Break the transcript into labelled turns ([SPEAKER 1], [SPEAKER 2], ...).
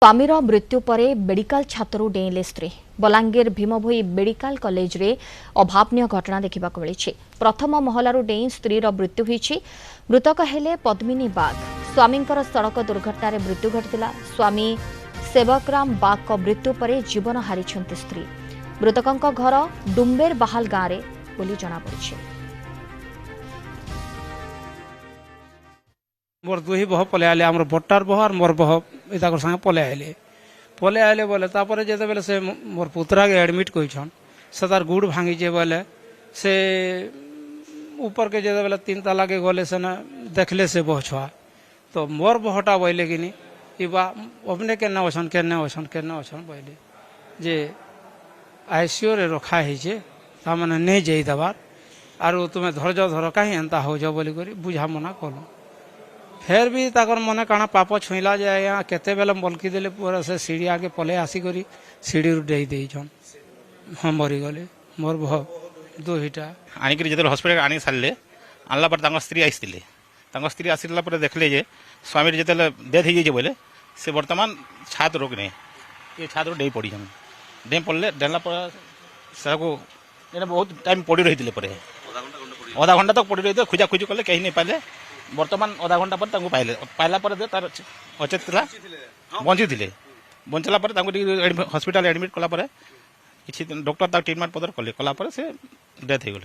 [SPEAKER 1] स्वामीर मृत्यु पर मेडिकल छात्रु डेइले स्त्री बलांगीर भीमभोई मेडिकल कॉलेज रे अभावनीय घटना देखा मिली। प्रथम महलारू डेई स्त्रीर मृत्यु होईछि। मृतक हेले पद्मिनी बाग। स्वामी सड़क दुर्घटना मृत्यु घटिला। स्वामी सेवकराम बाग मृत्यु पर जीवन हारिछन्ति स्त्री। मृतकंक घर डुम्बेर बाहाल गाँव बोली जଣାपड़िछि।
[SPEAKER 2] मोर दुही बह पले आले आमर बट्टार बह और मोर बह इताकर संगे पले आले बोले तापर जेते बेले से मोर पुत्रा के एडमिट कइछन से तार गुड़ भांगी जे बोले से ऊपर के जेते बेले 3 ताला के गले से ना देखले से बह छुआ तो मोर बहटा बोले कि नी इबा अपने केना ओछन बोले जे आईसीयू रे रखा है जे ता माने नै जेई दबार आरो तुमे धैर्य धर काहे एंता हो जा बोली करी बुझा मना कलो। फेर भी ताकर मने काना पाप छुईला जाए यहाँ केते बेले बलकी देले पूरा से सीढ़ी आगे पले आसी करी सीढ़ी डे देछन हम मरी गले। मोर भह दुहीटा
[SPEAKER 3] आनिक जो हस्पिटाल आनी सारे आनला पर स्त्री आसते स्त्री आसला देखले जे स्वामी जो डेथ हो जाए बोले से बर्तमान छात रोग नहीं ये छात रो डे पड़ी डे पड़े डेला से बहुत टाइम पड़ी रही आधा घंटा तक पड़ी रही खोजा खोजी कले कहीं नहीं पाले बर्तमान आधा घंटा पर पाइले पाइला तार अचेत बंची थे बंचला हस्पिटाल एडमिट कला किसी डॉक्टर ट्रिटमेंट पदर कले कला से डेथ हो गले।